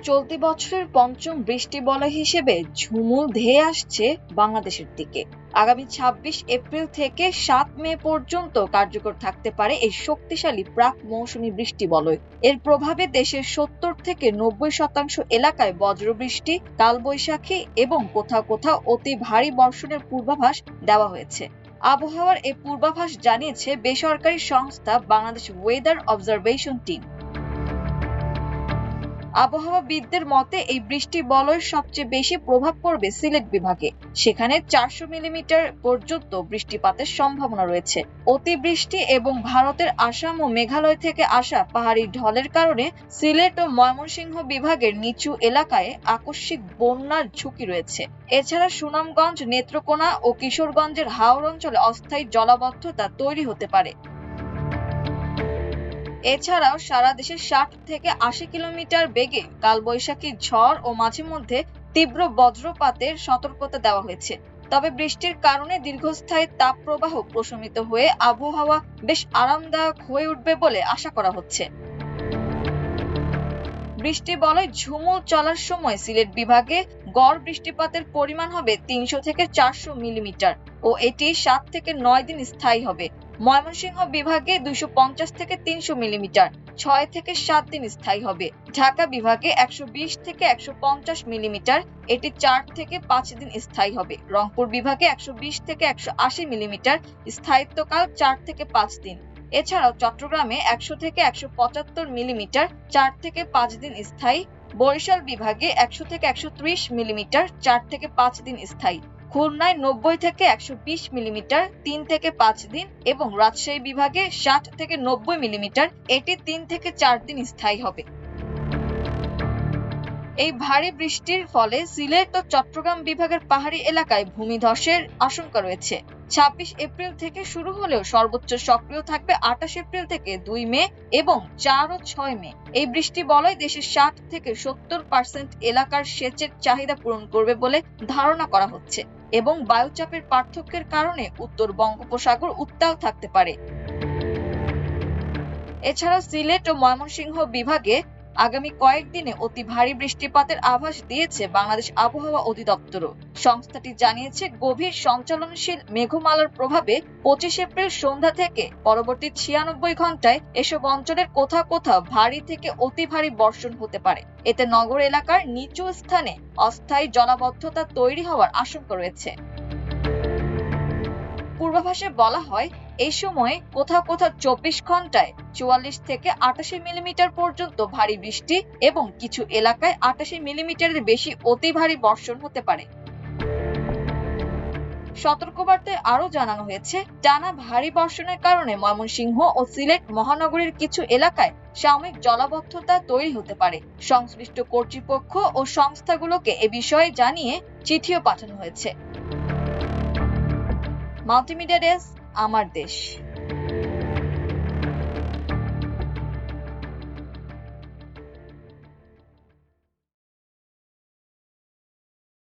চলতি বছরের পঞ্চম বৃষ্টি বলয় হিসেবে ঝুমুর ধেয়ে আসছে বাংলাদেশের দিকে। আগামী ২৬ এপ্রিল থেকে ৭ মে পর্যন্ত কার্যকর থাকতে পারে এই শক্তিশালী প্রাক মৌসুমী বৃষ্টি বলয়। এর প্রভাবে দেশের ৭০ থেকে ৯০% এলাকায় বজ্রবৃষ্টি, কালবৈশাখী এবং কোথাও কোথাও অতি ভারী বর্ষণের পূর্বাভাস দেওয়া হয়েছে। আবহাওয়ার এই পূর্বাভাস জানিয়েছে বেসরকারি সংস্থা বাংলাদেশ ওয়েদার অবজারভেশন টিম। আবহাওয়াবিদদের মতে এই বৃষ্টি বলয়ের সবচেয়ে বেশি প্রভাব পড়বে সিলেট বিভাগে। সেখানে ৪০০ মিলিমিটার পর্যন্ত বৃষ্টিপাতের সম্ভাবনা রয়েছে। অতিবৃষ্টি এবং ভারতের আসাম ও মেঘালয় থেকে আসা পাহাড়ি ঢলের কারণে সিলেট ও ময়মনসিংহ বিভাগের নিচু এলাকায় আকস্মিক বন্যার ঝুঁকি রয়েছে। এছাড়া সুনামগঞ্জ, নেত্রকোনা ও কিশোরগঞ্জের হাওর অঞ্চলে অস্থায়ী জলাবদ্ধতা তৈরি হতে পারে। এছাড়াও সারা দেশে ৬০ থেকে ৮০ কিলোমিটার বেগে কালবৈশাখী ঝড় ও মাঝে মধ্যে তীব্র বজ্রপাতের সতর্কতা দেওয়া হয়েছে। তবে বৃষ্টির কারণে দীর্ঘস্থায়ী তাপপ্রবাহ প্রশমিত হয়ে আবহাওয়া বেশ আরামদায়ক হয়ে উঠবে বলে আশা করা হচ্ছে। বৃষ্টি বলয় ঝুমুর চলার সময় সিলেট বিভাগে গড় বৃষ্টিপাতের পরিমাণ হবে ৩০০ থেকে ৪০০ মিলিমিটার ও এটি ৭ থেকে ৯ দিন স্থায়ী হবে। ময়মনসিংহ বিভাগে ২৫০ থেকে ৩০০ মিলিমিটার ৬ থেকে ৭ দিন স্থায়ী হবে। ঢাকা বিভাগে ১২০ থেকে ১৫০ মিলিমিটার, এটি ৪ থেকে ৫ দিন স্থায়ী হবে। রংপুর বিভাগে ১২০ থেকে ১৮০ মিলিমিটার, স্থায়িত্বকাল ৪ থেকে ৫ দিন। এছাড়াও চট্টগ্রামে ১০০ থেকে ১৭৫ মিলিমিটার, ৪ থেকে ৫ দিন স্থায়ী। বরিশাল বিভাগে ১০০ থেকে ১৩০ মিলিমিটার, ৪ থেকে ৫ দিন স্থায়ী। খুলনায় ৯০ থেকে ১২০ মিলিমিটার, ৩ থেকে ৫ দিন এবং রাজশাহী বিভাগে ৬০ থেকে ৯০ মিলিমিটার, এটি ৩ থেকে ৪ দিন স্থায়ী হবে। এই ভারী বৃষ্টির ফলে সিলেট ও চট্টগ্রাম বিভাগের পাহাড়ি এলাকায় ভূমিধসের আশঙ্কা রয়েছে। ২৬ এপ্রিল থেকে শুরু হলেও সর্বোচ্চ সক্রিয় থাকবে ২৮ এপ্রিল থেকে ২ মে এবং ৪ ও ৬ মে। এই বৃষ্টি বলয় দেশের ৬০ থেকে ৭০% এলাকার সেচের চাহিদা পূরণ করবে বলে ধারণা করা হচ্ছে এবং বায়ুচাপের পার্থক্যের কারণে উত্তর বঙ্গোপসাগর উত্তাল থাকতে পারে। এছাড়া সিলেট ও ময়মনসিংহ বিভাগে আগামী কয়েকদিনে অতি ভারী বৃষ্টিপাতের আভাস দিয়েছে বাংলাদেশ আবহাওয়া অধিদপ্তরও। সংস্থাটি জানিয়েছে গভীর সঞ্চালনশীল মেঘমালার প্রভাবে ২৫ এপ্রিল সন্ধ্যা থেকে পরবর্তী ৯৬ ঘন্টায় এসব অঞ্চলের কোথাও কোথাও ভারী থেকে অতি ভারী বর্ষণ হতে পারে। এতে নগর এলাকার নিচু স্থানে অস্থায়ী জলাবদ্ধতা তৈরি হওয়ার আশঙ্কা রয়েছে। পূর্বাভাসে বলা হয় এই সময়ে কোথাও কোথাও ২৪ ঘন্টায় ৪৪ থেকে ৮৮ মিলিমিটার পর্যন্ত ভারী বৃষ্টি এবং কিছু এলাকায় ৮৮ মিলিমিটারের বেশি অতি ভারী বর্ষণ হতে পারে। সতর্কবার্তায় আরো জানানো হয়েছে টানা ভারী বর্ষণের কারণে ময়মনসিংহ ও সিলেট মহানগরীর কিছু এলাকায় সাময়িক জলাবদ্ধতা তৈরি হতে পারে। সংশ্লিষ্ট কর্তৃপক্ষ ও সংস্থাগুলোকে এ বিষয়ে জানিয়ে চিঠিও পাঠানো হয়েছে। মাল্টিমিডিয়া ডেস্ক, আমার দেশ।